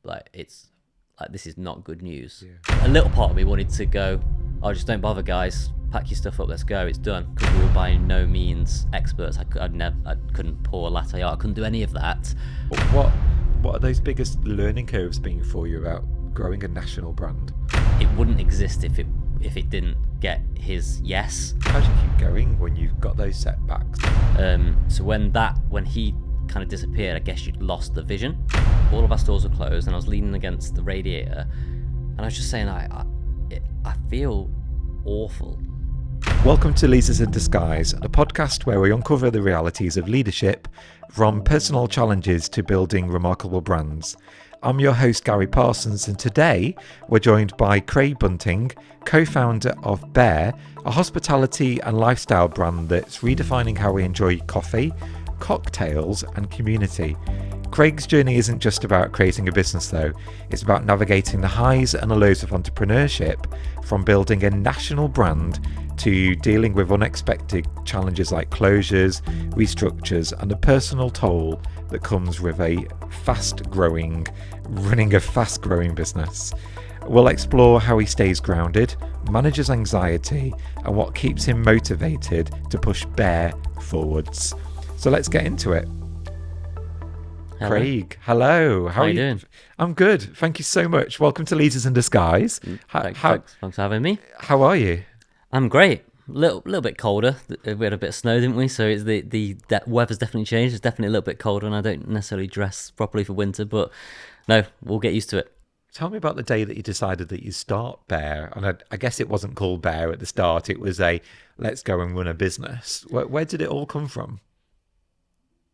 like it's like this is not good news. Yeah. A little part of me wanted to go, oh, just don't bother, guys. Pack your stuff up, let's go. It's done. Because we were by no means experts. I couldn't pour a latte art. I couldn't do any of that. What are those biggest learning curves been for you about growing a national brand? It wouldn't exist if it didn't get his yes. How do you keep going when you've got those setbacks? So when he kind of disappeared, I guess you'd lost the vision. All of our stores were closed, and I was leaning against the radiator, and I was just saying, I feel awful. Welcome to Leaders in Disguise, a podcast where we uncover the realities of leadership, from personal challenges to building remarkable brands. I'm your host, Gary Parsons, and today we're joined by Craig Bunting, co-founder of Bear, a hospitality and lifestyle brand that's redefining how we enjoy coffee, cocktails and community. Craig's journey isn't just about creating a business though, it's about navigating the highs and the lows of entrepreneurship, from building a national brand to dealing with unexpected challenges like closures, restructures and the personal toll that comes with running a fast growing business. We'll explore how he stays grounded, manages anxiety and what keeps him motivated to push Bear forwards. So let's get into it. Hello. Craig, hello. How are you doing? I'm good. Thank you so much. Welcome to Leaders in Disguise. Thanks for having me. How are you? I'm great. Little bit colder. We had a bit of snow, didn't we? So it's the weather's definitely changed. It's definitely a little bit colder, and I don't necessarily dress properly for winter, but no, we'll get used to it. Tell me about the day that you decided that you start Bear. And I guess it wasn't called Bear at the start. It was a let's go and run a business. Where did it all come from?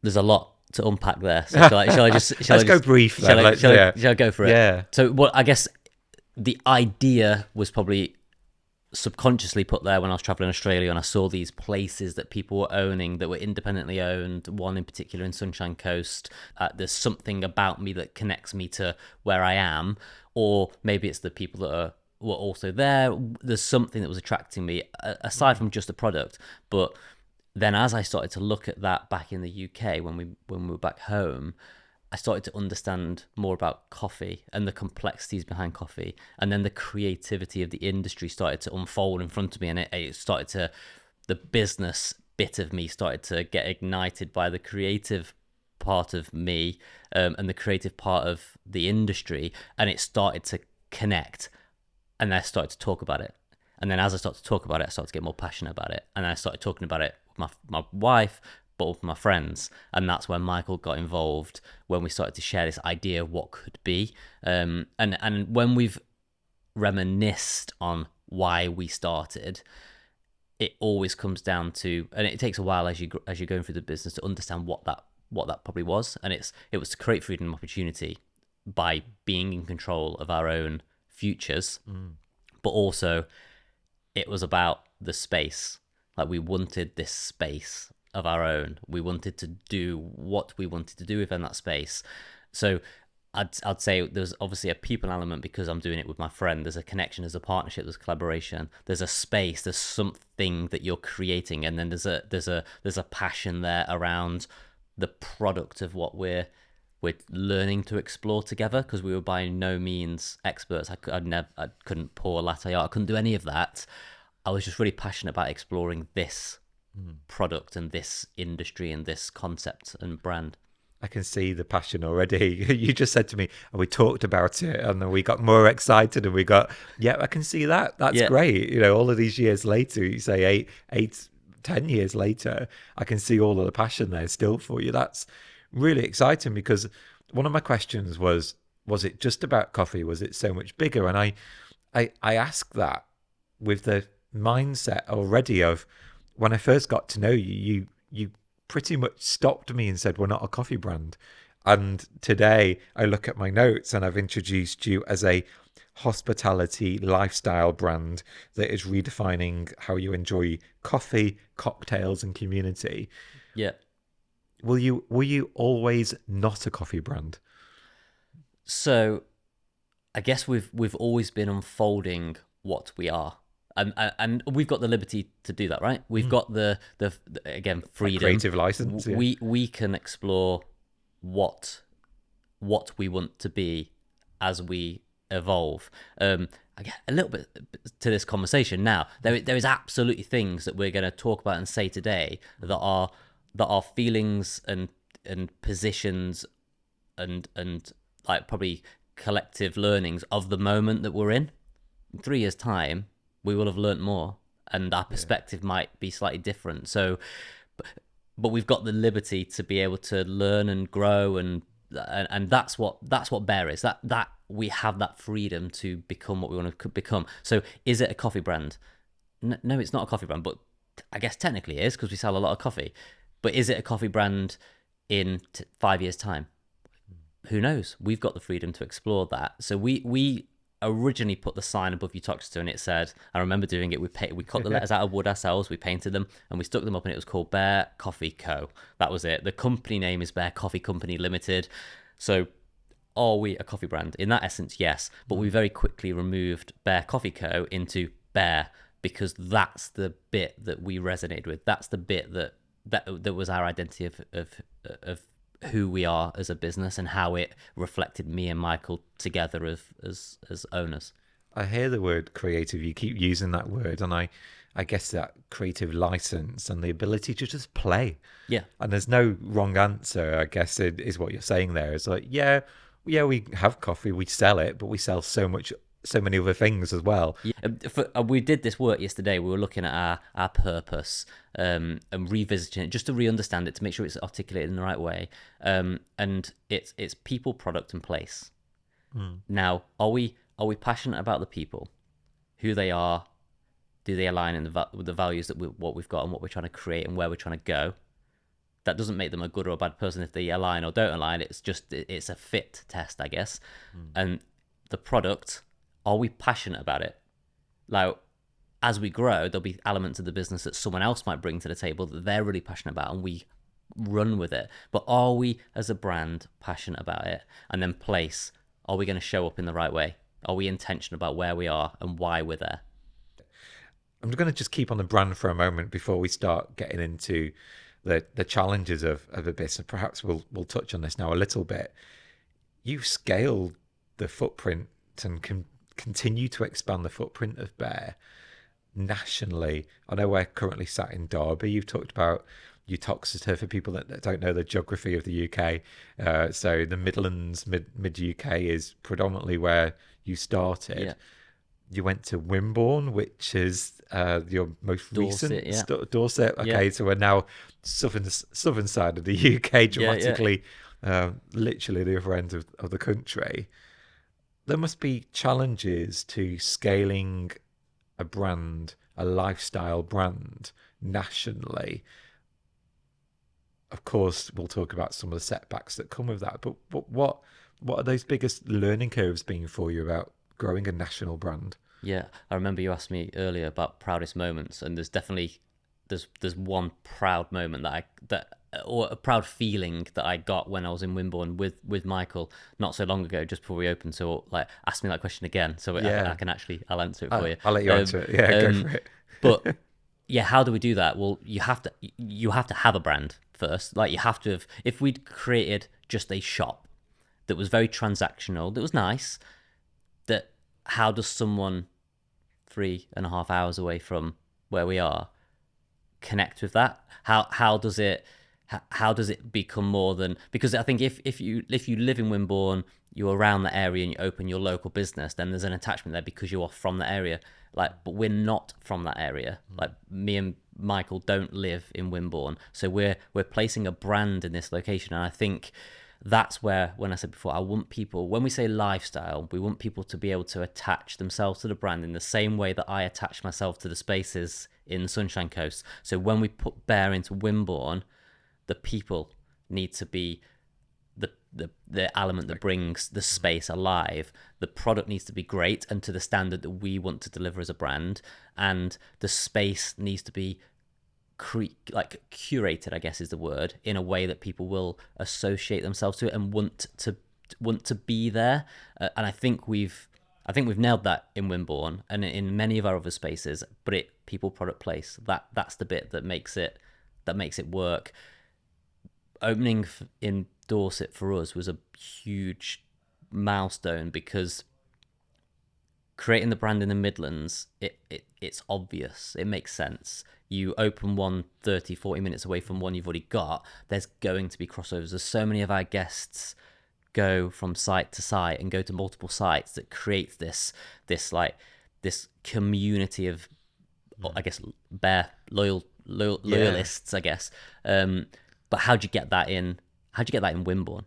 There's a lot to unpack there. So shall I just go brief then. Shall I go for it? Yeah. So I guess the idea was probably subconsciously put there when I was traveling Australia, and I saw these places that people were owning that were independently owned, one in particular in Sunshine Coast. There's something about me that connects me to where I am, or maybe it's the people that were also there. There's something that was attracting me aside from just the product. But then as I started to look at that back in the UK when we were back home, I started to understand more about coffee and the complexities behind coffee, and then the creativity of the industry started to unfold in front of me, and the business bit of me started to get ignited by the creative part of me, and the creative part of the industry, and it started to connect, and I started to talk about it. And then as I started to talk about it, I started to get more passionate about it, and then I started talking about it with my wife, but with my friends, and that's when Michael got involved, when we started to share this idea of what could be, and when we've reminisced on why we started, it always comes down to, and it takes a while as you're going through the business to understand what that probably was, and it was to create freedom and opportunity by being in control of our own futures, but also it was about the space. Like, we wanted this space of our own. We wanted to do what we wanted to do within that space. So I'd say there's obviously a people element because I'm doing it with my friend. There's a connection, there's a partnership, there's collaboration, there's a space, there's something that you're creating, and then there's a passion there around the product of what we're learning to explore together, because we were by no means experts. I couldn't pour a latte art. I couldn't do any of that. I was just really passionate about exploring this product and this industry and this concept and brand. I can see the passion already. You just said to me, and we talked about it, and then we got more excited, and we got, yeah, I can see that. That's great. You know, all of these years later, you say 10 years later, I can see all of the passion there still for you. That's really exciting, because one of my questions was it just about coffee? Was it so much bigger? And I asked that with the mindset already of, when I first got to know you pretty much stopped me and said, we're not a coffee brand. And today I look at my notes and I've introduced you as a hospitality lifestyle brand that is redefining how you enjoy coffee, cocktails and community. Yeah. Were you always not a coffee brand? So I guess we've always been unfolding what we are. And we've got the liberty to do that, right? We've got the again, freedom, creative license. Yeah. We can explore what we want to be as we evolve. I get a little bit to this conversation now. There is absolutely things that we're going to talk about and say today that are feelings and positions and like probably collective learnings of the moment that we're in. In 3 years' time, we will have learnt more, and our perspective might be slightly different. So, but we've got the liberty to be able to learn and grow, and that's what Bear is. That we have that freedom to become what we want to become. So, is it a coffee brand? No, it's not a coffee brand, but I guess technically it is because we sell a lot of coffee. But is it a coffee brand in 5 years' time? Who knows? We've got the freedom to explore that. So we originally put the sign above Uttoxeter, and it said, I remember doing it, we cut the letters out of wood ourselves, we painted them, and we stuck them up, and it was called Bear Coffee Co. That was it. The company name is Bear Coffee Company Limited. So are we a coffee brand? In that essence, yes. But we very quickly removed Bear Coffee Co. into Bear, because that's the bit that we resonated with. That's the bit that was our identity of who we are as a business, and how it reflected me and Michael together as owners. I hear the word creative. You keep using that word, and I guess that creative license and the ability to just play. Yeah. And there's no wrong answer, I guess, is what you're saying there. It's like, yeah, we have coffee, we sell it, but we sell so many other things as well. Yeah, we did this work yesterday. We were looking at our purpose and revisiting it just to re-understand it, to make sure it's articulated in the right way. And it's people, product, and place. Now, are we passionate about the people, who they are? Do they align with the values that what we've got and what we're trying to create and where we're trying to go? That doesn't make them a good or a bad person if they align or don't align. It's a fit test, I guess. And the product, are we passionate about it? Like, as we grow, there'll be elements of the business that someone else might bring to the table that they're really passionate about, and we run with it. But are we, as a brand, passionate about it? And then place, are we going to show up in the right way? Are we intentional about where we are and why we're there? I'm going to just keep on the brand for a moment before we start getting into the challenges of a business. Perhaps we'll touch on this now a little bit. You've scaled the footprint and can continue to expand the footprint of Bear nationally. I know we're currently sat in Derby. You've talked about Uttoxeter for people that don't know the geography of the UK. So the Midlands, mid UK is predominantly where you started. Yeah. You went to Wimborne, which is your most Dorset, recent Dorset. Okay, Yeah. so we're now southern side of the UK, dramatically, literally the other end of the country. There must be challenges to scaling a brand, a lifestyle brand, nationally. Of course, we'll talk about some of the setbacks that come with that. But what are those biggest learning curves been for you about growing a national brand? Yeah, I remember you asked me earlier about proudest moments, and there's definitely there's one proud moment or a proud feeling that I got when I was in Wimborne with Michael not so long ago, just before we opened. So like, ask me that question again, so I'll answer it for you. I'll let you answer it. Yeah, go for it. But yeah, how do we do that? Well, you have to have a brand first. Like, you have to have. If we'd created just a shop that was very transactional, that was nice, that how does someone 3.5 hours away from where we are connect with that? How does it become more than, because I think if you live in Wimborne, you're around the area and you open your local business, then there's an attachment there because you are from the area. Like, but we're not from that area. Like, me and Michael don't live in Wimborne, so we're placing a brand in this location. And I think that's where, when I said before, I want people, when we say lifestyle, we want people to be able to attach themselves to the brand in the same way that I attach myself to the spaces in Sunshine Coast. So when we put Bear into Wimborne, the people need to be the element that brings the space alive. The product needs to be great and to the standard that we want to deliver as a brand, and the space needs to be curated, I guess is the word, in a way that people will associate themselves to it and want to be there. And I think we've nailed that in Wimborne and in many of our other spaces. But people, product, place, that's the bit that makes it work. Opening in Dorset for us was a huge milestone because creating the brand in the Midlands, it's obvious. It makes sense. You open one 30, 40 minutes away from one you've already got, there's going to be crossovers. There's so many of our guests go from site to site and go to multiple sites that creates this community of, I guess, bare loyalists, I guess. But how do you get that in? How do you get that in Wimborne?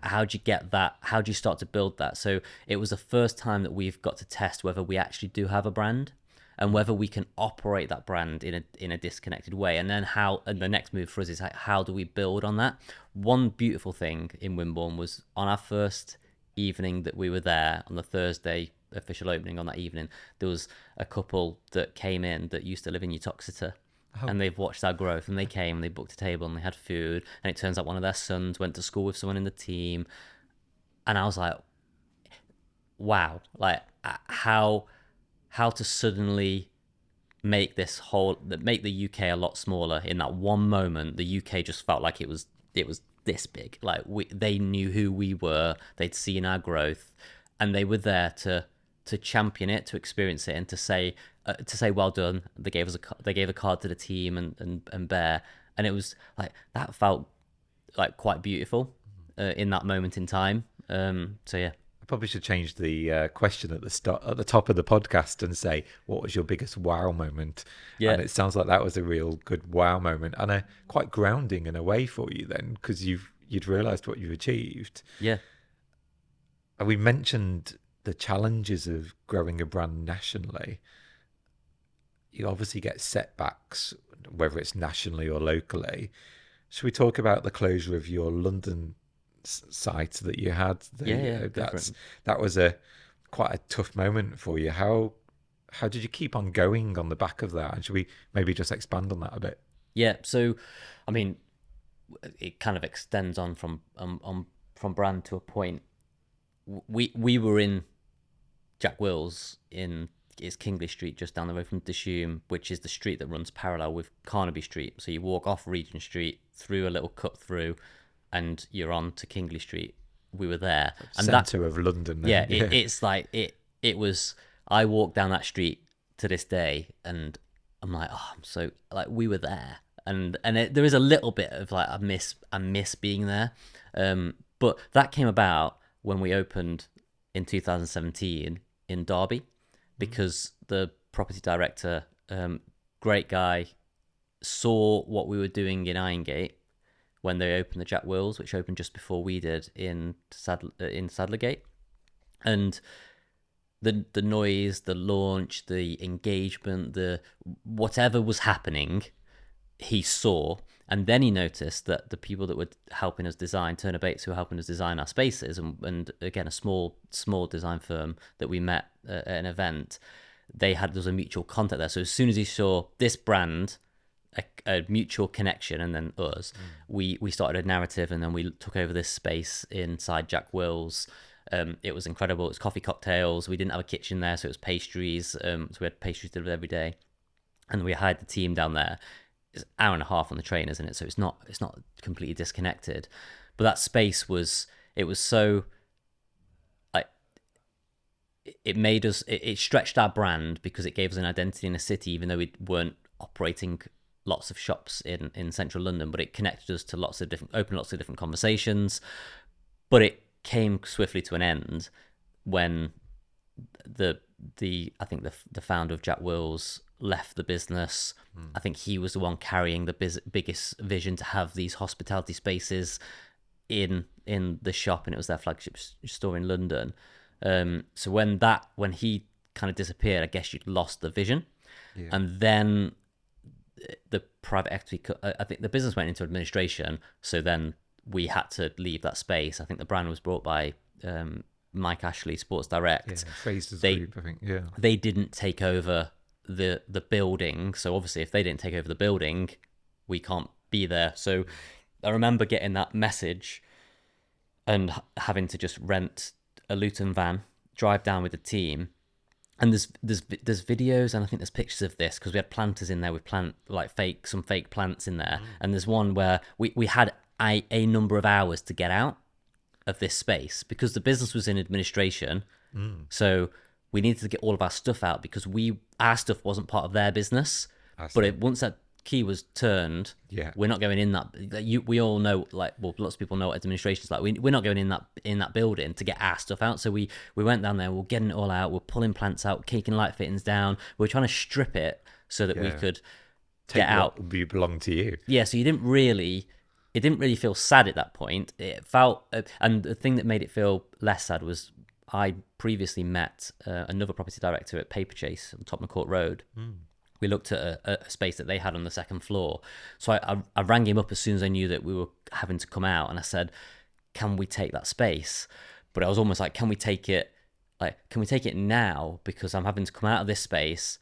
How do you get that? How do you start to build that? So it was the first time that we've got to test whether we actually do have a brand and whether we can operate that brand in a disconnected way. And then and the next move for us is how do we build on that? One beautiful thing in Wimborne was on our first evening that we were there, on the Thursday official opening, on that evening, there was a couple that came in that used to live in Uttoxeter. And they've watched our growth, and they came and they booked a table and they had food, and it turns out one of their sons went to school with someone in the team. And I was like, wow, like how to suddenly make the UK a lot smaller. In that one moment, the UK just felt like it was this big. Like they knew who we were, they'd seen our growth, and they were there to champion it, to experience it, and to say well done. They gave a card to the team and Bear, and it was like that felt like quite beautiful in that moment in time. So yeah, I probably should change the question at the top of the podcast and say, what was your biggest wow moment? Yeah. And it sounds like that was a real good wow moment, and quite grounding in a way for you then, because you'd realised what you've achieved. Yeah. And we mentioned the challenges of growing a brand nationally. You obviously get setbacks, whether it's nationally or locally. Should we talk about the closure of your London site that you had? That was quite a tough moment for you. How did you keep on going on the back of that? And should we maybe just expand on that a bit? Yeah. So, I mean, it kind of extends on from brand to a point. We were in Jack Will's it's Kingley Street, just down the road from Dishoom, which is the street that runs parallel with Carnaby Street. So you walk off Regent Street through a little cut through, and you're on to Kingley Street. We were there, and centre of London. Then. Yeah, it's like it was. I walk down that street to this day, and I'm like, oh, I'm so like we were there, and there is a little bit of like I miss being there, but that came about when we opened in 2017 in Derby. Because the property director, great guy, saw what we were doing in Irongate when they opened the Jack Wills, which opened just before we did in Sadlergate, and the noise, the launch, the engagement, the whatever was happening, he saw. And then he noticed that the people that were helping us design, Turner Bates, who were helping us design our spaces, and again, a small design firm that we met at an event, there was a mutual contact there. So as soon as he saw this brand, a mutual connection, and then us, we started a narrative, and then we took over this space inside Jack Will's. It was incredible. It was coffee cocktails. We didn't have a kitchen there, so it was pastries. So we had pastries delivered every day, and we hired the team down there. It's an hour and a half on the train, isn't it? So it's not completely disconnected. But that space was so like it made us. It stretched our brand because it gave us an identity in a city, even though we weren't operating lots of shops in central London. But it connected us to opened lots of different conversations. But it came swiftly to an end when the founder of Jack Will's left the business. I think he was the one carrying the biggest vision to have these hospitality spaces in the shop, and it was their flagship store in London. So when he kind of disappeared, I guess you'd lost the vision. Yeah. And then the private equity, I think the business went into administration, so then we had to leave that space. I think the brand was bought by Mike Ashley, Sports Direct. Yeah, Fraser's Group, I think. Yeah, they didn't take over the building, so obviously if they didn't take over the building, we can't be there. So I remember getting that message and having to just rent a Luton van, drive down with the team, and there's videos, and I think there's pictures of this because we had planters in there with some fake plants in there, and there's one where we had a number of hours to get out. of this space because the business was in administration. So we needed to get all of our stuff out because our stuff wasn't part of their business. But once that key was turned, we're not going in that. We all know, like, well, lots of people know what administration's like. We're not going in that building to get our stuff out. So we went down there. We're getting it all out. We're pulling plants out, kicking light fittings down. We're trying to strip it so that we could get out. What belonged to you. Yeah. So it didn't really feel sad at that point. It felt, and the thing that made it feel less sad was I previously met another property director at Paperchase on Tottenham Court Road. We looked at a space that they had on the second floor. So I rang him up as soon as I knew that we were having to come out, and I said, can we take that space? But I was almost like, can we take it now? Because I'm having to come out of this space,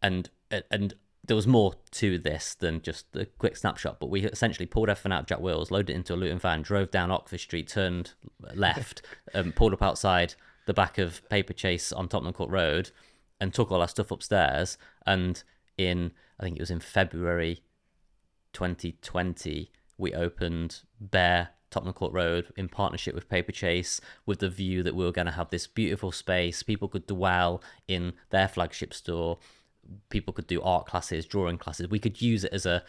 and there was more to this than just the quick snapshot, but we essentially pulled everything out of Jack Wills, loaded it into a Luton van, drove down Oxford Street, turned left, pulled up outside the back of Paperchase on Tottenham Court Road, and took all our stuff upstairs. And I think it was in February 2020, we opened Bare Tottenham Court Road in partnership with Paperchase, with the view that we were going to have this beautiful space. People could dwell in their flagship store. People could do art classes, drawing classes. We could use it as a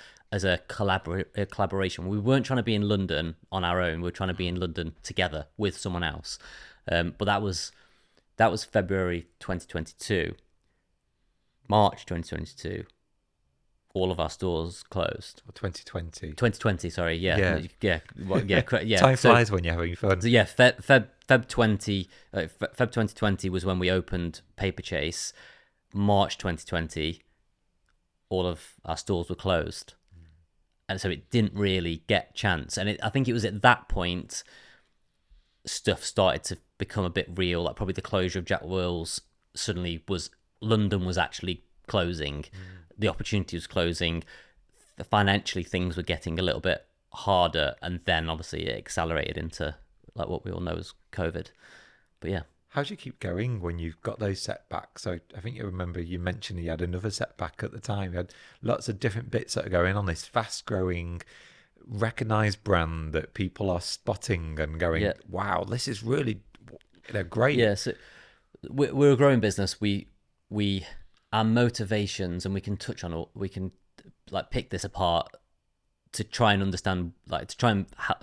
collaboration. We weren't trying to be in London on our own. We were trying to be in London together with someone else. But that was February 2022. March 2022, all of our stores closed. 2020, sorry, yeah. Time flies when you're having fun. So Feb 2020 was when we opened Paperchase. March 2020, all of our stores were closed, and so it didn't really get chance. And I think it was at that point stuff started to become a bit real. Like probably the closure of Jack Wills suddenly was. London was actually closing, the opportunity was closing, financially things were getting a little bit harder, and then obviously it accelerated into like what we all know as COVID. But yeah. How do you keep going when you've got those setbacks? So I think you remember you mentioned you had another setback at the time. You had lots of different bits that are going on, this fast-growing, recognised brand that people are spotting and going, wow, this is really great. Yeah, so we're a growing business. Our motivations, and we can touch on all, we can like pick this apart to try and understand, like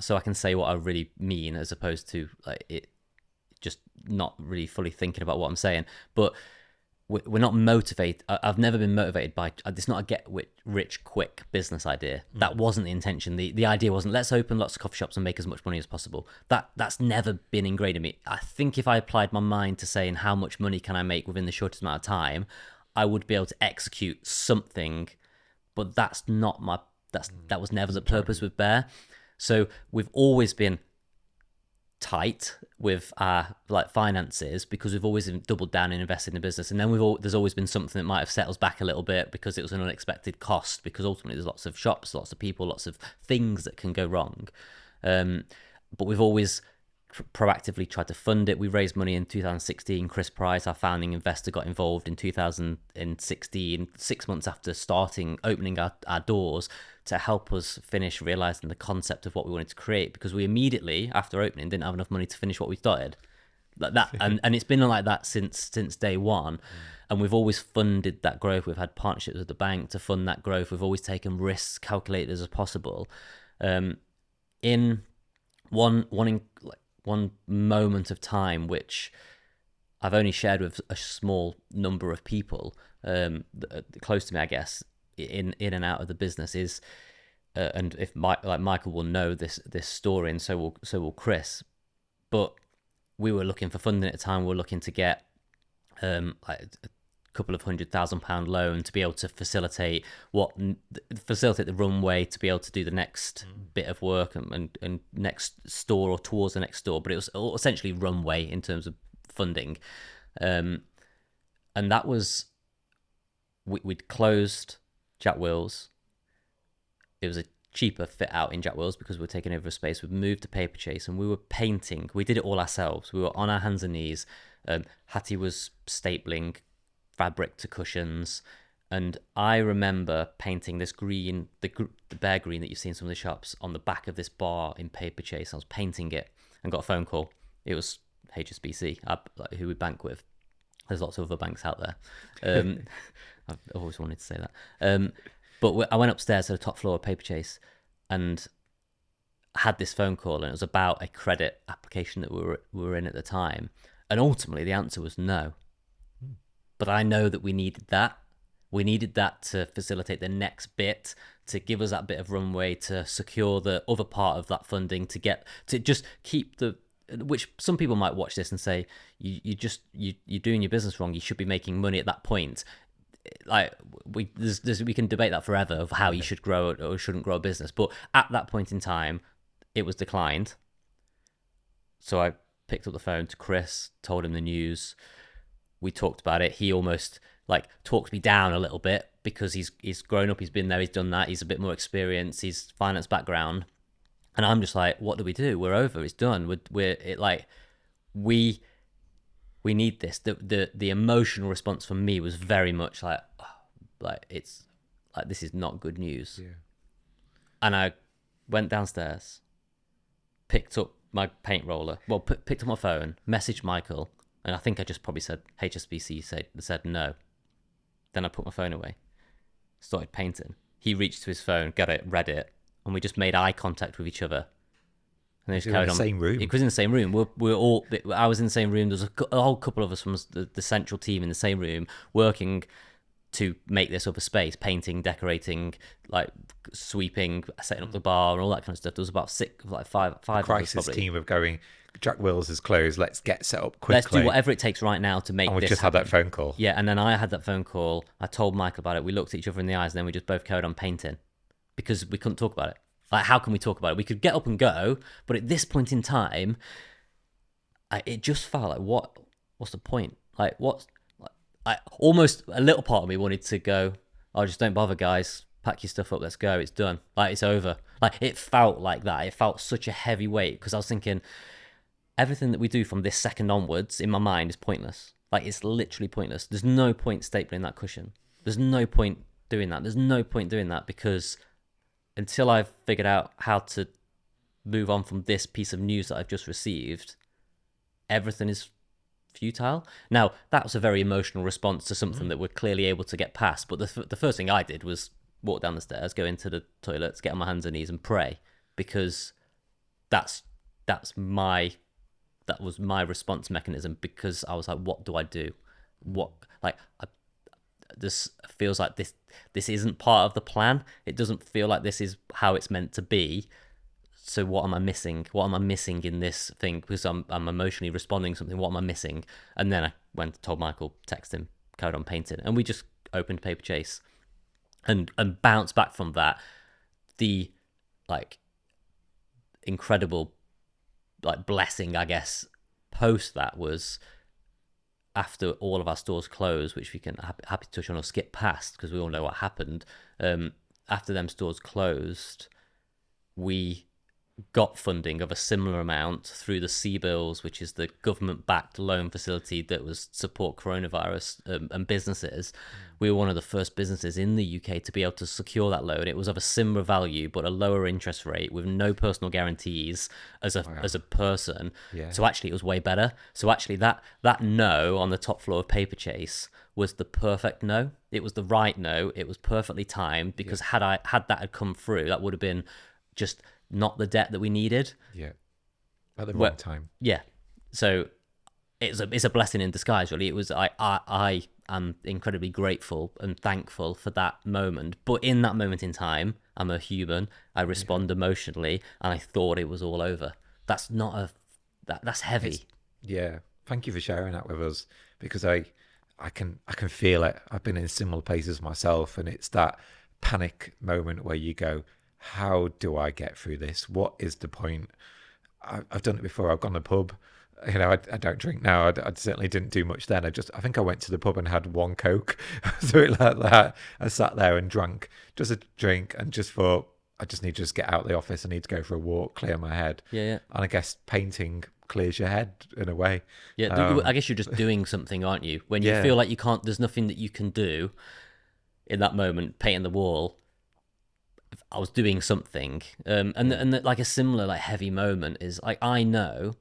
so I can say what I really mean, as opposed to like it just not really fully thinking about what I'm saying. But we're not motivated. I've never been motivated by, it's not a get rich quick business idea. That wasn't the intention. The idea wasn't let's open lots of coffee shops and make as much money as possible. That's never been ingrained in me. I think if I applied my mind to saying how much money can I make within the shortest amount of time, I would be able to execute something, but that was never the purpose with Bear. So we've always been tight with our like finances because we've always doubled down and invested in the business, and then there's always been something that might have set us back a little bit because it was an unexpected cost, because ultimately there's lots of shops, lots of people, lots of things that can go wrong, but we've always proactively tried to fund it. We raised money in 2016. Chris Price, our founding investor, got involved in 2016, 6 months after opening our doors, to help us finish realizing the concept of what we wanted to create, because we immediately after opening didn't have enough money to finish what we started like that. And it's been like that since day one. And we've always funded that growth. We've had partnerships with the bank to fund that growth. We've always taken risks calculated as possible. In one moment of time, which I've only shared with a small number of people close to me, I guess, in and out of the business, is and if Michael will know this story, and so will Chris. But we were looking for funding at the time. We were looking to get like a couple of £100,000 loan to be able to facilitate the runway, to be able to do the next bit of work and next store or towards the next store. But it was essentially runway in terms of funding, and that was we'd closed Jack Wills. It was a cheaper fit out in Jack Wills because we were taking over a space. We moved to Paperchase and we were painting. We did it all ourselves. We were on our hands and knees. Hattie was stapling fabric to cushions, and I remember painting this green, the bear green that you see in some of the shops, on the back of this bar in Paperchase. I was painting it, and got a phone call. It was HSBC, who we bank with. There's lots of other banks out there. I've always wanted to say that. But I went upstairs to the top floor of Paper Chase and had this phone call, and it was about a credit application that we were in at the time. And ultimately, the answer was no. But I know that we needed that. We needed that to facilitate the next bit, to give us that bit of runway, to secure the other part of that funding, to just keep which some people might watch this and say, you're doing your business wrong. You should be making money at that point. Like we can debate that forever of how you should grow or shouldn't grow a business. But at that point in time, it was declined. So I picked up the phone to Chris, told him the news. We talked about it. He almost like talked me down a little bit because he's grown up, he's been there, he's done that, he's a bit more experienced, he's finance background. And I'm just like, what do? We're over. It's done. We need this. The emotional response from me was very much like, it's like, this is not good news. Yeah. And I went downstairs, picked up my paint roller, picked up my phone, messaged Michael, and I think I just probably said HSBC said no. Then I put my phone away, started painting. He reached to his phone, got it, read it, and we just made eye contact with each other. And they just carried on. Same room. It was in the same room. I was in the same room. There was a whole couple of us from the central team in the same room working to make this other space, painting, decorating, like sweeping, setting up the bar and all that kind of stuff. There was about five crisis team of going, Jack Wills is closed, let's get set up quickly. Let's do whatever it takes right now to make and we this just happen. had that phone call. Yeah, and then I had that phone call. I told Michael about it. We looked at each other in the eyes, and then we just both carried on painting because we couldn't talk about it. Like, how can we talk about it? We could get up and go, but at this point in time, it just felt like, what's the point? Like, almost a little part of me wanted to go, oh, just don't bother, guys. Pack your stuff up, let's go. It's done. Like, it's over. Like, it felt like that. It felt such a heavy weight because I was thinking, everything that we do from this second onwards in my mind is pointless. Like, it's literally pointless. There's no point stapling that cushion. There's no point doing that. There's no point doing that because until I've figured out how to move on from this piece of news that I've just received, everything is futile. Now, that was a very emotional response to something that we're clearly able to get past. But the first thing I did was walk down the stairs, go into the toilets, get on my hands and knees and pray, because that was my response mechanism, because I was like, what do I do? This feels like this isn't part of the plan. It doesn't feel like this is how it's meant to be. So what am I missing? What am I missing in this thing? Because I'm emotionally responding to something. What am I missing? And then I went, told Michael, texted him, carried on painting, and we just opened Paper Chase, and bounced back from that. The incredible blessing, I guess, post that was, after all of our stores closed, which we can happy to touch on or skip past because we all know what happened. After them stores closed, we got funding of a similar amount through the CBILS, which is the government-backed loan facility that was support coronavirus and businesses. We were one of the first businesses in the UK to be able to secure that loan. It was of a similar value, but a lower interest rate with no personal guarantees as a person. Yeah. So actually, it was way better. So actually, that no on the top floor of Paper Chase was the perfect no. It was the right no. It was perfectly timed, because had that come through, that would have been just not the debt that we needed. Yeah. At the wrong time. Yeah. So it's a blessing in disguise, really. It was I am incredibly grateful and thankful for that moment. But in that moment in time, I'm a human. I respond emotionally, and I thought it was all over. That's not that's heavy. Yeah. Thank you for sharing that with us, because I can feel it. I've been in similar places myself, and it's that panic moment where you go, how do I get through this? What is the point? I've done it before. I've gone to the pub. You know, I don't drink now. I certainly didn't do much then. I think I went to the pub and had one Coke, something like that. I sat there and drank just a drink and just thought, I just need to just get out of the office. I need to go for a walk, clear my head. Yeah. And I guess painting clears your head in a way. Yeah, I guess you're just doing something, aren't you? When you feel like you can't, there's nothing that you can do in that moment, painting the wall, I was doing something. Like a similar like heavy moment is like, I know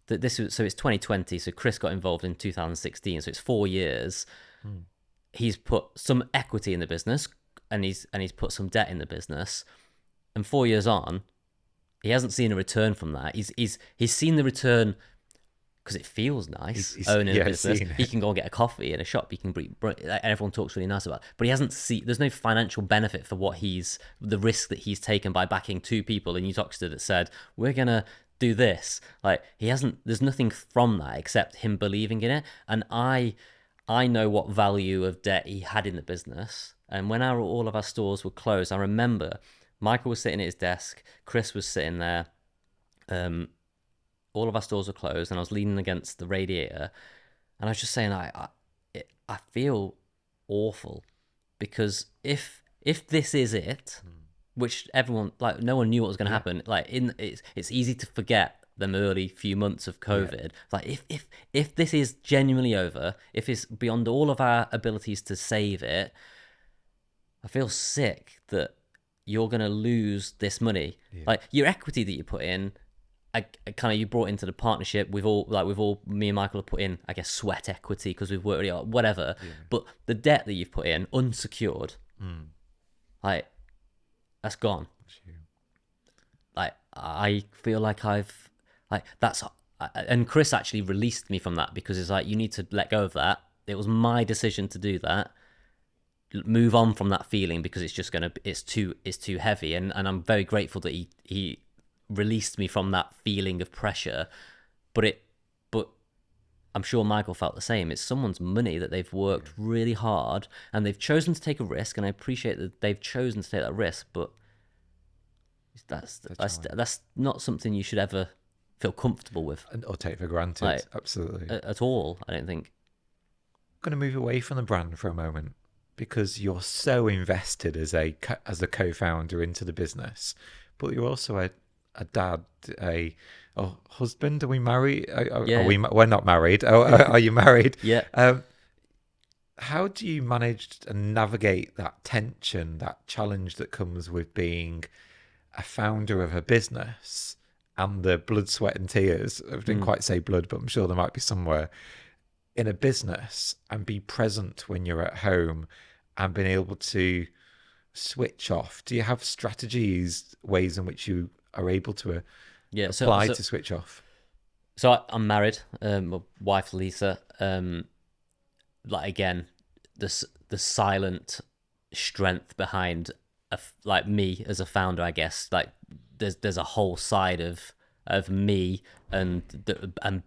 that this was, so it's 2020, so Chris got involved in 2016, so it's 4 years. He's put some equity in the business, and he's put some debt in the business, and 4 years on, he hasn't seen a return from that. He's seen the return because it feels nice owning a business. He can go and get a coffee in a shop. He can everyone talks really nice about it, but he hasn't seen. There's no financial benefit for the risk that he's taken by backing two people in New Oxford that said, we're gonna do this. Like, he hasn't. There's nothing from that except him believing in it. And I know what value of debt he had in the business. And when all of our stores were closed, I remember Michael was sitting at his desk, Chris was sitting there. All of our stores were closed, and I was leaning against the radiator, and I was just saying, I feel awful, because if this is it, which everyone, like, no one knew what was going to happen. Like, it's easy to forget them early few months of COVID. Like, if this is genuinely over, if it's beyond all of our abilities to save it, I feel sick that you're going to lose this money. Like, your equity that you put in, you brought into the partnership. We've all me and Michael have put in, I guess, sweat equity because we've worked really hard, whatever. But the debt that you've put in, unsecured, like, that's gone. Like, I feel like and Chris actually released me from that, because it's like, you need to let go of that. It was my decision to do that. Move on from that feeling, because it's too heavy. And I'm very grateful that he released me from that feeling of pressure. But I'm sure Michael felt the same. It's someone's money that they've worked really hard, and they've chosen to take a risk, and I appreciate that they've chosen to take that risk, but that's not something you should ever feel comfortable with or take for granted. Like, absolutely. At all, I don't think. I'm going to move away from the brand for a moment, because you're so invested as a co-founder into the business, but you're also a dad, a husband. Are we married? We're not married. Are you married? Yeah. How do you manage and navigate that tension, that challenge that comes with being a founder of a business, and the blood, sweat and tears, I didn't quite say blood, but I'm sure there might be somewhere, in a business, and be present when you're at home, and being able to switch off? Do you have strategies, ways in which you are able to apply to switch off? So I'm married. My wife's Lisa. Like, again, the silent strength behind like me as a founder, I guess. Like, there's a whole side of me and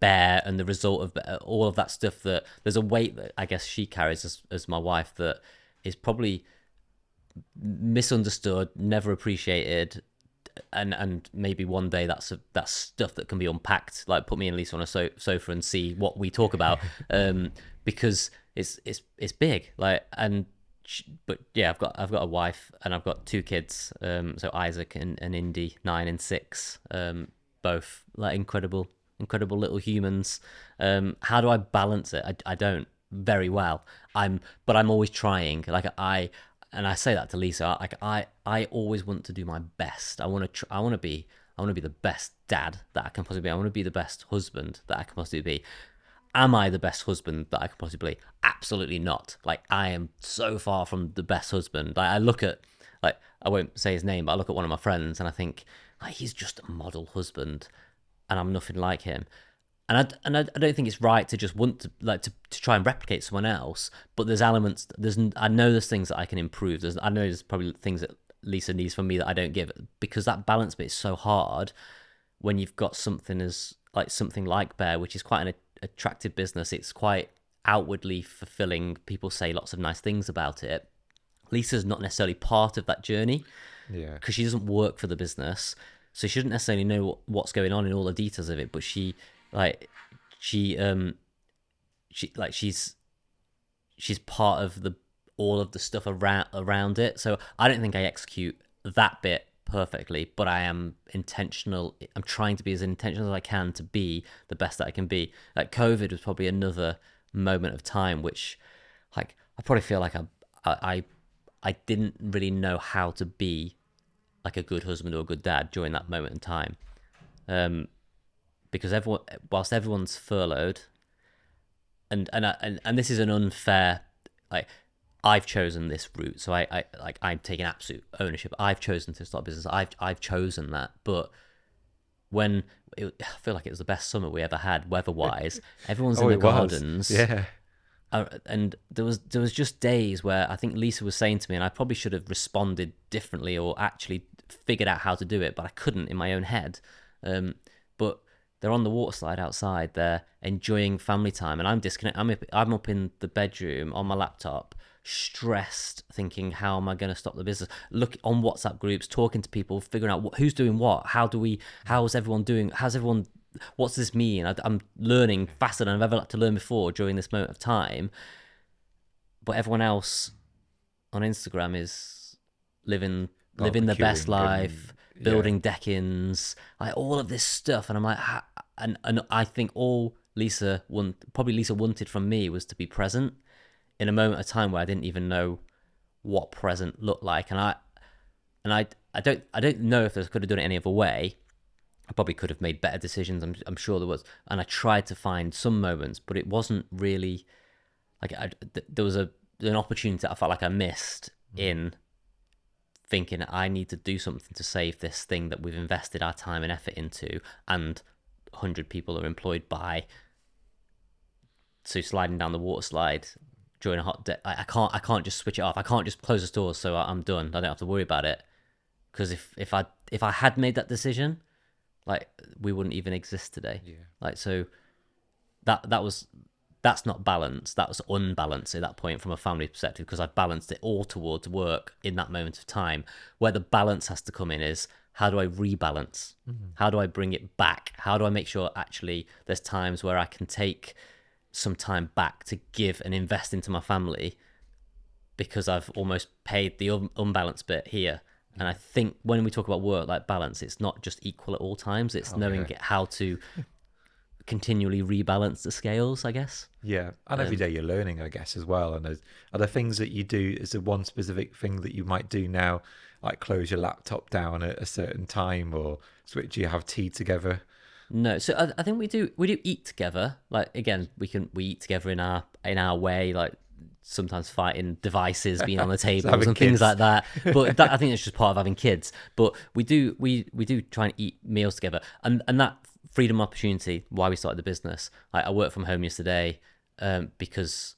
Bear, and the result of all of that stuff, that there's a weight that I guess she carries as my wife that is probably misunderstood, never appreciated, and maybe one day that's stuff that can be unpacked. Like, put me and Lisa on a sofa and see what we talk about, because it's big. Like, but yeah, I've got a wife, and I've got two kids, so Isaac and Indy, 9 and 6, both like incredible little humans. How do I balance it? I don't very well. But I'm always trying. Like, I say that to Lisa. Like, I always want to do my best. I want to be the best dad that I can possibly be. I want to be the best husband that I can possibly be. Am I the best husband that I can possibly be? Absolutely not. Like, I am so far from the best husband. Like, I look at, like, I won't say his name, but I look at one of my friends and I think, like, he's just a model husband, and I'm nothing like him. And I don't think it's right to just want to try and replicate someone else. But there's elements. I know there's things that I can improve. I know there's probably things that Lisa needs from me that I don't give, because that balance bit is so hard when you've got something like Bear, which is quite an attractive business. It's quite outwardly fulfilling. People say lots of nice things about it. Lisa's not necessarily part of that journey, because she doesn't work for the business, so she doesn't necessarily know what's going on in all the details of it. But she's part of all of the stuff around it. So I don't think I execute that bit perfectly, but I am intentional. I'm trying to be as intentional as I can to be the best that I can be. Like, COVID was probably another moment of time which, like, I probably feel like I didn't really know how to be like a good husband or a good dad during that moment in time. Because whilst everyone's furloughed, and this is an unfair, like, I've chosen this route, so I'm taking absolute ownership. I've chosen to start business. I've chosen that. But I feel like it was the best summer we ever had weather-wise. Everyone's in the gardens. Yeah. And there was just days where I think Lisa was saying to me, and I probably should have responded differently or actually figured out how to do it, but I couldn't in my own head. But they're on the water slide outside. They're enjoying family time, and I'm disconnected. I'm up in the bedroom on my laptop, stressed, thinking, how am I going to stop the business? Look on WhatsApp groups, talking to people, figuring out who's doing what. How's everyone doing? What's this mean? I'm learning faster than I've ever had to learn before during this moment of time. But everyone else on Instagram is living the best life, building deck-ins, like all of this stuff. And I'm like, and I think all Lisa wanted from me was to be present in a moment of time where I didn't even know what present looked like. And I don't know if I could have done it any other way. I probably could have made better decisions. I'm sure there was, and I tried to find some moments, but it wasn't really like there was an opportunity that I felt like I missed in thinking I need to do something to save this thing that we've invested our time and effort into, and 100 people are employed by. So sliding down the water slide during a hot day, I can't just switch it off. I can't just close the doors so I'm done. I don't have to worry about it, because if I had made that decision, like, we wouldn't even exist today. Yeah. Like, so that's not balance. That was unbalanced at that point from a family perspective, because I balanced it all towards work in that moment of time. Where the balance has to come in is, how do I rebalance? Mm-hmm. How do I bring it back? How do I make sure actually there's times where I can take some time back to give and invest into my family, because I've almost paid the unbalanced bit here. And I think when we talk about work-life balance, it's not just equal at all times. It's knowing how to continually rebalance the scales, I guess. Yeah, and every day you're learning, I guess, as well. And are there things that you do? Is there one specific thing that you might do now, like close your laptop down at a certain time, or do you have tea together? No, so I think we do eat together. Like, again, we eat together in our way, like sometimes fighting devices being on the tables and things like that. But I think it's just part of having kids. But we do try and eat meals together, and that freedom opportunity, why we started the business. I worked from home yesterday because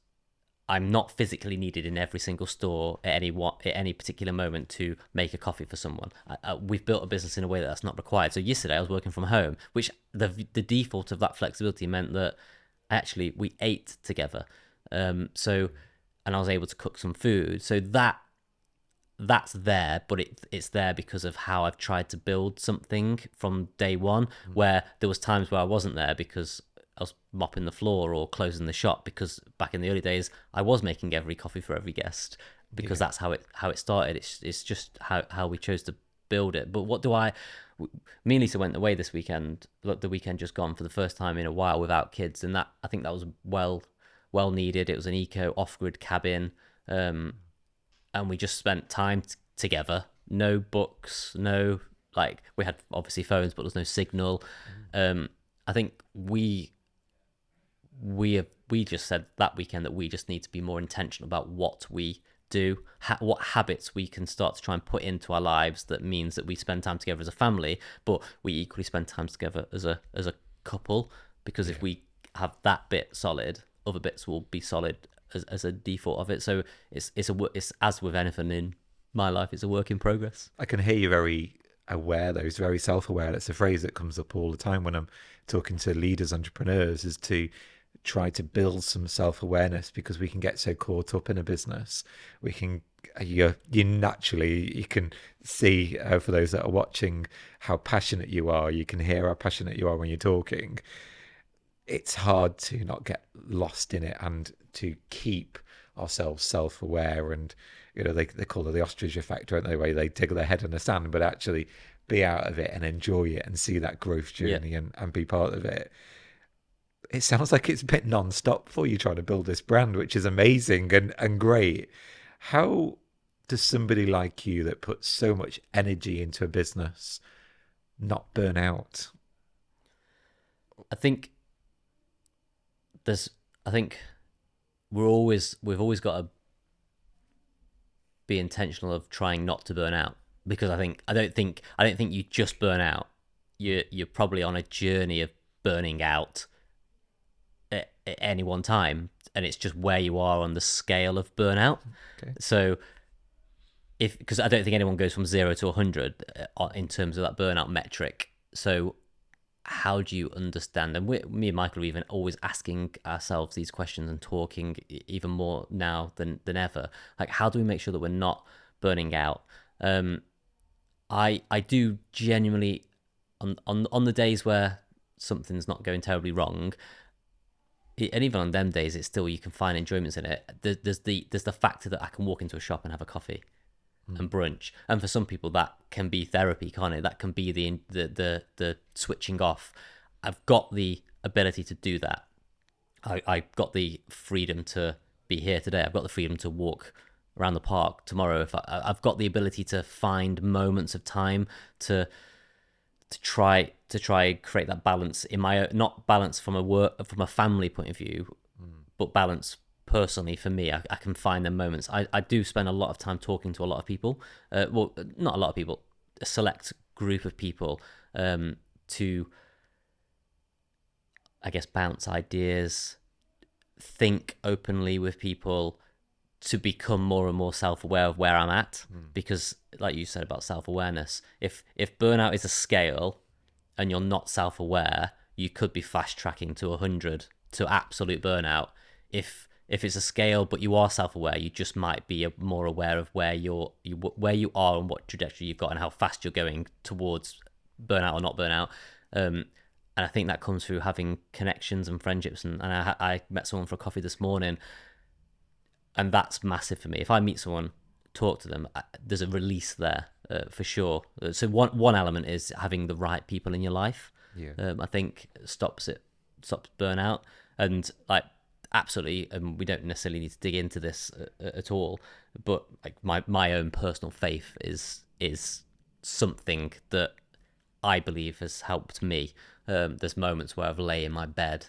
I'm not physically needed in every single store at any particular moment to make a coffee for someone. We've built a business in a way that's not required. So yesterday I was working from home, which the default of that flexibility meant that actually we ate together. And I was able to cook some food. So that's there, but it's there because of how I've tried to build something from day one, where there was times where I wasn't there because I was mopping the floor or closing the shop, because back in the early days I was making every coffee for every guest, because that's how it started. It's just how we chose to build it. But me and Lisa went away this weekend, the weekend just gone, for the first time in a while without kids, and I think that was well needed. It was an eco off-grid cabin, and we just spent time together. No books, no, like, we had obviously phones, but there's no signal. I think we just said that weekend that we just need to be more intentional about what we do, what habits we can start to try and put into our lives that means that we spend time together as a family, but we equally spend time together as a couple, because if we have that bit solid, other bits will be solid as a default of it. So it's as with anything in my life, it's a work in progress. I can hear you very aware, though. It's very self-aware. That's a phrase that comes up all the time when I'm talking to leaders, entrepreneurs, is to try to build some self-awareness, because we can get so caught up in a business. We can, you naturally, you can see, for those that are watching, how passionate you are. You can hear how passionate you are when you're talking. It's hard to not get lost in it and to keep ourselves self-aware. And, they call it the ostrich effect, don't they, where they dig their head in the sand, but actually be out of it and enjoy it and see that growth journey and be part of it. It sounds like it's been non-stop for you trying to build this brand, which is amazing and great. How does somebody like you that puts so much energy into a business not burn out? I think we've always got to be intentional of trying not to burn out, because I don't think you just burn out. You're probably on a journey of burning out at any one time, and it's just where you are on the scale of burnout. Okay. So because I don't think anyone goes from 0 to 100 in terms of that burnout metric. So how do you understand? And me and Michael are even always asking ourselves these questions and talking even more now than ever. Like, how do we make sure that we're not burning out? I do genuinely, on the days where something's not going terribly wrong, and even on them days, it's still, you can find enjoyments in it. There's the factor that I can walk into a shop and have a coffee and brunch, and for some people that can be therapy, can't it? That can be the switching off. I've got the ability to do that. I've got the freedom to be here today. I've got the freedom to walk around the park tomorrow. If I've got the ability to find moments of time to try create that balance in my, not balance from a family point of view, but balance personally for me. I can find them moments. I do spend a lot of time talking to a lot of people. Well, not a lot of people, a select group of people, to, I guess, bounce ideas, think openly with people, to become more and more self-aware of where I'm at. Because like you said about self-awareness, if burnout is a scale and you're not self-aware, you could be fast tracking to 100 to absolute burnout. If it's a scale but you are self-aware, you just might be more aware of where you are and what trajectory you've got and how fast you're going towards burnout or not burnout. And I think that comes through having connections and friendships. And I met someone for a coffee this morning, and that's massive for me. If I meet someone, talk to them, there's a release there, for sure. So one element is having the right people in your life. I think stops burnout. And like, absolutely, and we don't necessarily need to dig into this at all, but like my own personal faith is something that I believe has helped me. There's moments where I've lay in my bed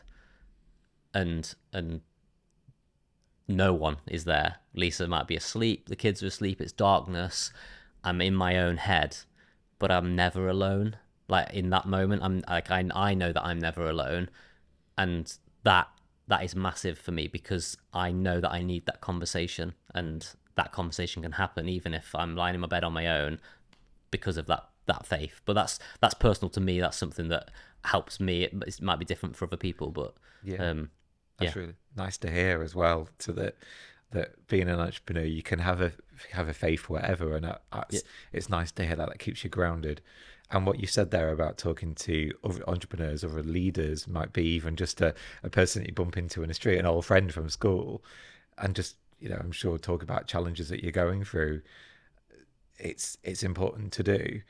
and no one is there. Lisa might be asleep, the kids are asleep, it's darkness, I'm in my own head, but I'm never alone. Like, in that moment, I'm like, I know that I'm never alone, and that is massive for me, because I know that I need that conversation, and that conversation can happen even if I'm lying in my bed on my own, because of that faith. But that's personal to me. That's something that helps me. It might be different for other people, but that's really nice to hear as well. To that being an entrepreneur, you can have a faith whatever, and it's nice to hear that keeps you grounded. And what you said there about talking to other entrepreneurs, other leaders, might be even just a person that you bump into in the street, an old friend from school, and just, I'm sure, talk about challenges that you're going through. It's important to do.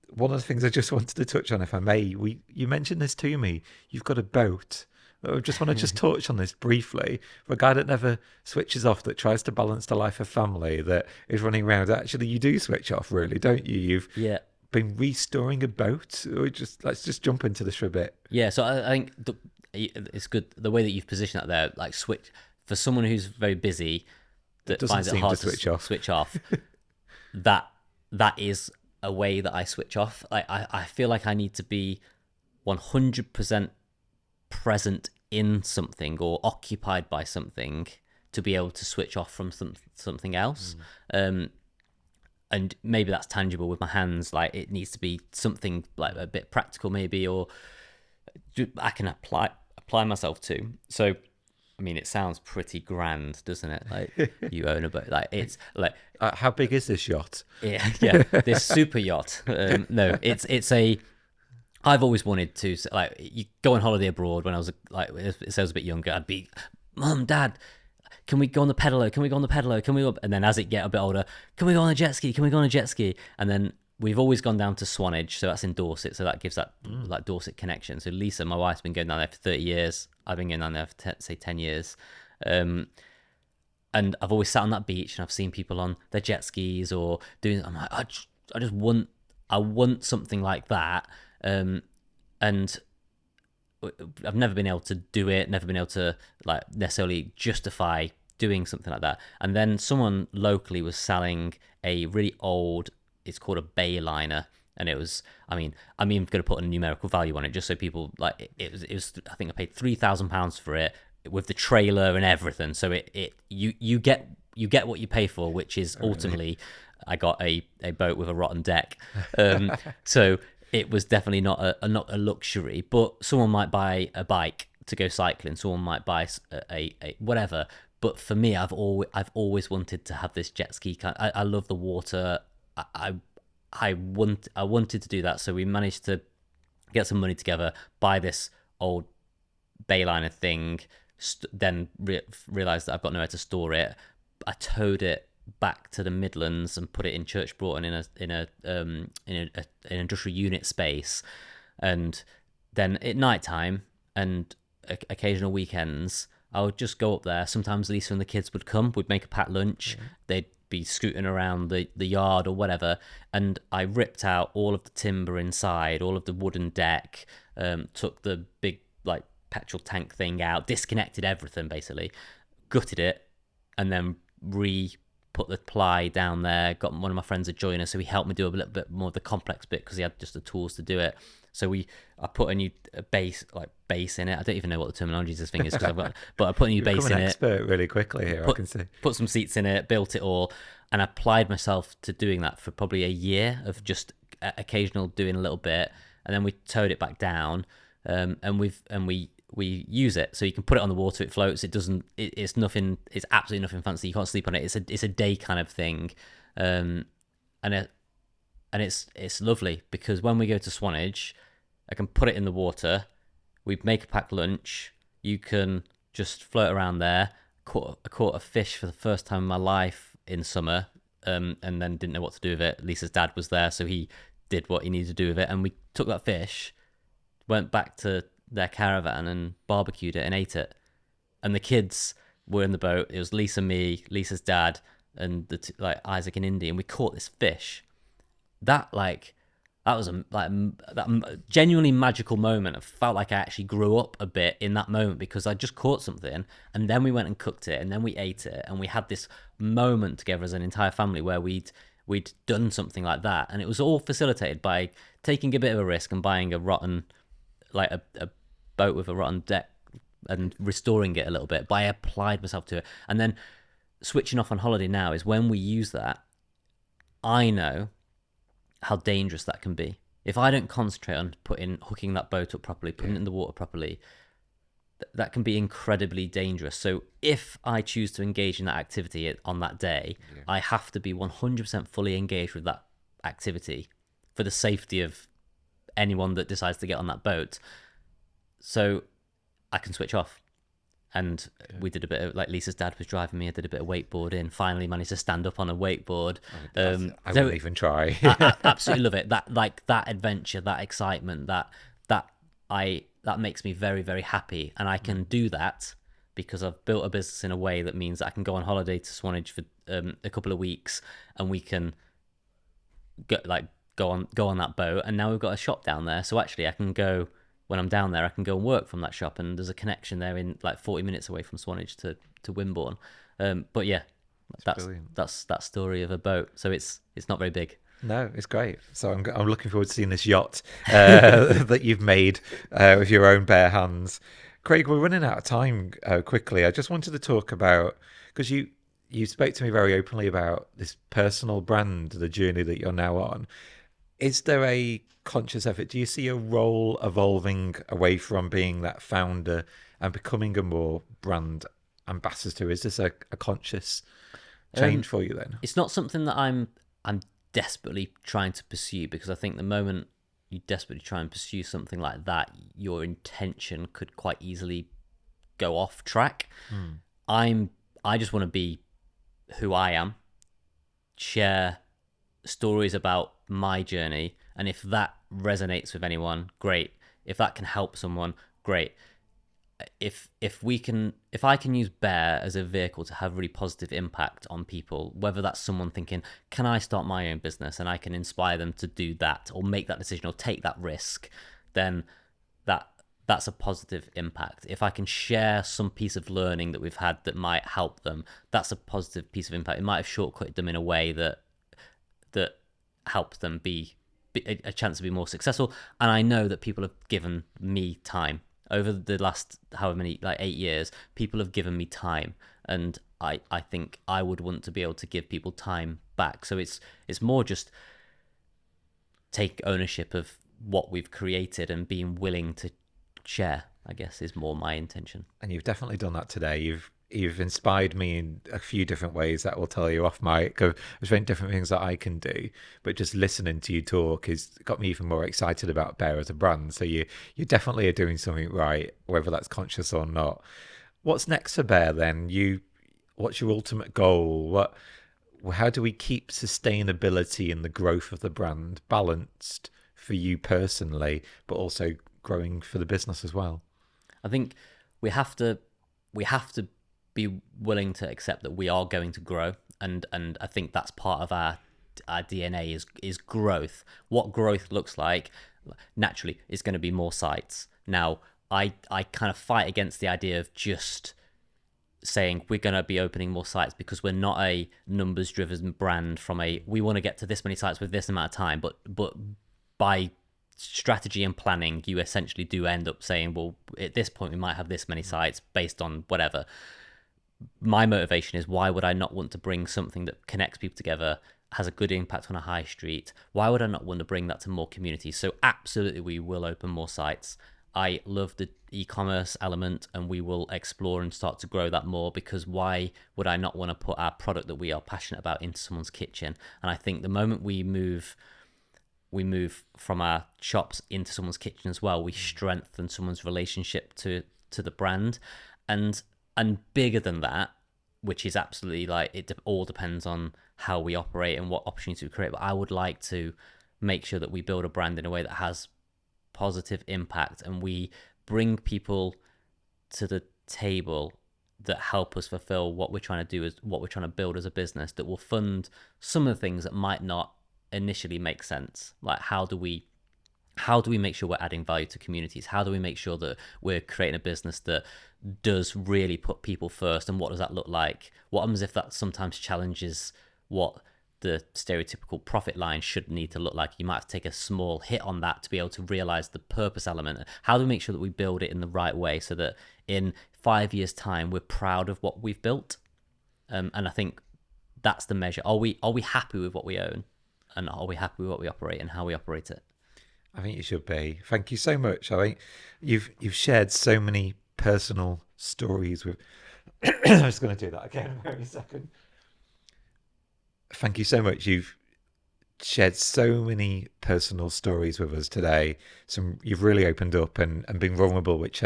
One of the things I just wanted to touch on, if I may, you mentioned this to me. You've got a boat. I just want to touch on this briefly. For a guy that never switches off, that tries to balance the life of family, that is running around, actually you do switch off, really, don't you? You've been restoring a boat. Let's just jump into this for a bit. Yeah, so I think it's good the way that you've positioned that there. Like, switch for someone who's very busy, that finds it hard to switch off. that is a way that I switch off. I feel like I need to be 100% present in something or occupied by something to be able to switch off from something else. And maybe that's tangible with my hands. Like, it needs to be something like a bit practical, maybe, or I can apply myself to. So, I mean, it sounds pretty grand, doesn't it? Like, you own a boat. Like, it's like, how big is this yacht? Yeah, this super yacht. No, it's a. I've always wanted to, like, you go on holiday abroad. When I was a bit younger, I'd be, Mum, Dad, can we go on the pedalo? Can we go on the pedalo? Can we go? And then as it get a bit older, can we go on a jet ski? Can we go on a jet ski? And then we've always gone down to Swanage, so that's in Dorset, so that gives that like Dorset connection. So Lisa, my wife's been going down there for 30 years. I've been going down there for say 10 years. and I've always sat on that beach and I've seen people on their jet skis or doing. I'm like, I just want, I want something like that, and I've never been able to do it. Never been able to like necessarily justify doing something like that. And then someone locally was selling a really old. It's called a Bayliner, and it was. I mean, I'm even going to put a numerical value on it just so people like it was. It was. I think I paid £3,000 for it with the trailer and everything. So you get what you pay for, which is ultimately I got a boat with a rotten deck. So it was definitely not a luxury. But someone might buy a bike to go cycling. Someone might buy a whatever. But for me, I've always wanted to have this jet ski. I love the water. I wanted to do that. So we managed to get some money together, buy this old Bayliner thing. Then realized that I've got nowhere to store it. I towed it back to the Midlands and put it in Church Broughton in an industrial unit space, and then at night time and occasional weekends I would just go up there. Sometimes Lisa and the kids would come. We'd make a packed lunch. They'd be scooting around the yard or whatever, and I ripped out all of the timber inside, all of the wooden deck, took the big like petrol tank thing out, disconnected everything basically, gutted it, and then put the ply down there. Got one of my friends a joiner, so he helped me do a little bit more of the complex bit because he had just the tools to do it. So I put a new base in it. I don't even know what the terminology of this thing is but I put a new base in it. Expert really quickly here. I can see. Put some seats in it, built it all, and I applied myself to doing that for probably a year of just occasional doing a little bit, and then we towed it back down, and we use it, so you can put it on the water. It floats. It doesn't. It's nothing. It's absolutely nothing fancy. You can't sleep on it. It's a day kind of thing, and it's lovely because when we go to Swanage, I can put it in the water. We make a packed lunch. You can just float around there. I caught a fish for the first time in my life in summer, and then didn't know what to do with it. Lisa's dad was there, so he did what he needed to do with it, and we took that fish, went back to their caravan and barbecued it and ate it. And the kids were in the boat. It was Lisa, me, Lisa's dad, and like Isaac and Indy, and we caught this fish. That was that genuinely magical moment. I felt like I actually grew up a bit in that moment because I just caught something, and then we went and cooked it, and then we ate it, and we had this moment together as an entire family where we'd done something like that, and it was all facilitated by taking a bit of a risk and buying a rotten, like a boat with a rotten deck and restoring it a little bit. But I applied myself to it, and then switching off on holiday now is when we use that. I know how dangerous that can be. If I don't concentrate on hooking that boat up properly, putting it in the water properly, that can be incredibly dangerous. So if I choose to engage in that activity on that day, I have to be 100% fully engaged with that activity for the safety of anyone that decides to get on that boat. So I can switch off. And we did a bit of, like, Lisa's dad was driving me. I did a bit of wakeboarding. Finally managed to stand up on a wakeboard. I wouldn't even try. I absolutely love it. That adventure, that excitement, that makes me very, very happy. And I can do that because I've built a business in a way that means that I can go on holiday to Swanage for a couple of weeks, and we can go on that boat. And now we've got a shop down there, so actually I can go. When I'm down there, I can go and work from that shop, and there's a connection there in like 40 minutes away from Swanage to Wimborne. But yeah, that's that story of a boat. So it's not very big. No, it's great. So I'm looking forward to seeing this yacht that you've made with your own bare hands. Craig, we're running out of time quickly. I just wanted to talk about, because you spoke to me very openly about this personal brand, the journey that you're now on. Is there a conscious effort? Do you see a role evolving away from being that founder and becoming a more brand ambassador? Is this a conscious change for you then? It's not something that I'm desperately trying to pursue, because I think the moment you desperately try and pursue something like that, your intention could quite easily go off track. I just want to be who I am, share stories about my journey, and if that resonates with anyone, great. If that can help someone, great. if I can use Bear as a vehicle to have really positive impact on people, whether that's someone thinking, can I start my own business, and I can inspire them to do that or make that decision or take that risk, then that's a positive impact. If I can share some piece of learning that we've had that might help them, that's a positive piece of impact. It might have shortcutted them in a way that helps them be a chance to be more successful. And I know that people have given me time over the last however many, like 8 years. People have given me time, and I think I would want to be able to give people time back. So it's more just take ownership of what we've created and being willing to share, I guess, is more my intention. And you've definitely done that today. You've inspired me in a few different ways that will tell you off mic. There's been different things that I can do, but just listening to you talk has got me even more excited about Bear as a brand. So you definitely are doing something right, whether that's conscious or not. What's next for Bear then? What's your ultimate goal? How do we keep sustainability and the growth of the brand balanced for you personally, but also growing for the business as well? I think we have to be willing to accept that we are going to grow, and I think that's part of our DNA is growth. What growth looks like naturally is going to be more sites. Now I kind of fight against the idea of just saying we're going to be opening more sites, because we're not a numbers driven brand from we want to get to this many sites with this amount of time, but by strategy and planning, you essentially do end up saying, well, at this point we might have this many sites based on whatever. My motivation is, why would I not want to bring something that connects people together, has a good impact on a high street? Why would I not want to bring that to more communities? So absolutely we will open more sites. I love the e-commerce element, and we will explore and start to grow that more, because why would I not want to put our product that we are passionate about into someone's kitchen? And I think the moment we move from our shops into someone's kitchen as well, we strengthen someone's relationship to the brand. And bigger than that, which is absolutely like, it all depends on how we operate and what opportunities we create, but I would like to make sure that we build a brand in a way that has positive impact, and we bring people to the table that help us fulfill what we're trying to do, is what we're trying to build as a business, that will fund some of the things that might not initially make sense. Like, how do we make sure we're adding value to communities? How do we make sure that we're creating a business that does really put people first? And what does that look like? What happens if that sometimes challenges what the stereotypical profit line should need to look like? You might have to take a small hit on that to be able to realize the purpose element. How do we make sure that we build it in the right way, so that in 5 years' time we're proud of what we've built? And I think that's the measure. Are we happy with what we own, and are we happy with what we operate and how we operate it? I think you should be. Thank you so much. I think you've shared so many personal stories with. I'm just going to do that again. Wait a second. Thank you so much. You've shared so many personal stories with us today. You've really opened up and been vulnerable, which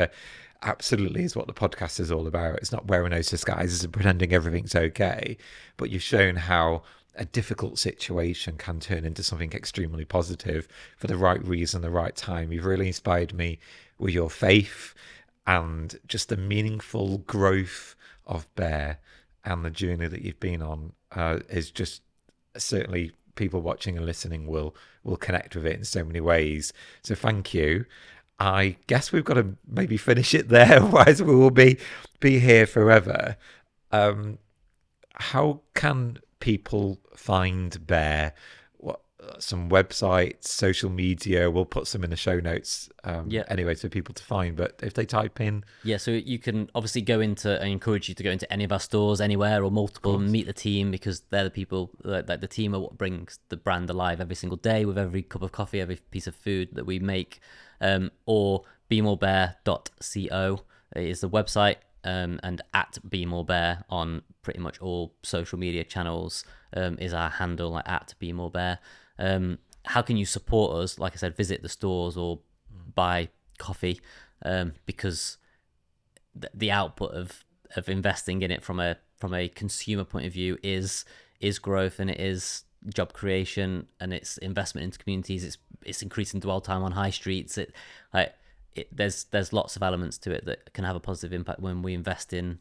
absolutely is what the podcast is all about. It's not wearing those disguises and pretending everything's okay, but you've shown how a difficult situation can turn into something extremely positive for the right reason, the right time. You've really inspired me with your faith and just the meaningful growth of Bear, and the journey that you've been on is just, certainly people watching and listening will connect with it in so many ways. So thank you. I guess we've got to maybe finish it there, otherwise we will be here forever. How can people find Bear? Some websites, social media, we'll put some in the show notes anyway for people to find. But if they type in, so you can obviously go into, I encourage you to go into any of our stores, anywhere or multiple, and meet the team, because they're the people, like the team are what brings the brand alive every single day, with every cup of coffee, every piece of food that we make. Or bemorebear.co is the website, and at bemorebear on pretty much all social media channels is our handle, like at bemorebear. How can you support us? Like I said, visit the stores or buy coffee, because the output of investing in it from a consumer point of view is growth, and it is job creation, and it's investment into communities. It's increasing dwell time on high streets. there's lots of elements to it that can have a positive impact when we invest in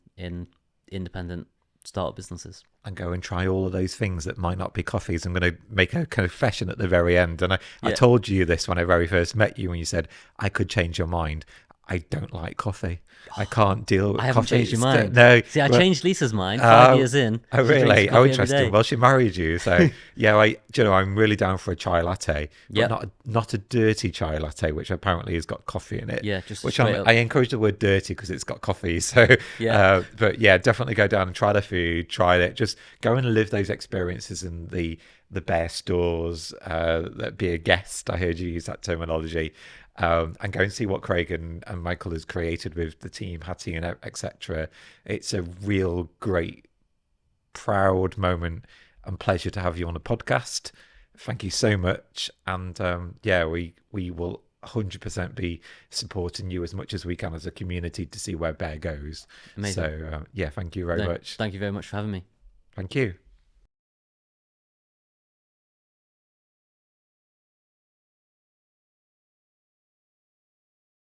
independent startup businesses. And go and try all of those things that might not be coffees. I'm going to make a confession at the very end. And I told you this when I very first met you, when you said I could change your mind. I don't like coffee. I can't deal with I haven't coffee. changed your mind. No. See, I changed Lisa's mind 5 years in. Oh, She drinks really? coffee Oh, every interesting. day. Well, she married you. So, yeah, I'm really down for a chai latte. But Yep. not a dirty chai latte, which apparently has got coffee in it. Yeah, just which straight up. I encourage the word dirty because it's got coffee. So, Yeah. but yeah, definitely go down and try the food, try it. Just go and live those experiences in the bear stores, be a guest. I heard you use that terminology. And go and see what Craig and Michael has created with the team, Hattie and etc. It's a real great, proud moment and pleasure to have you on the podcast. Thank you so much. And we will 100% be supporting you as much as we can as a community to see where Bear goes. Amazing. So thank you very much. Thank you very much for having me. Thank you.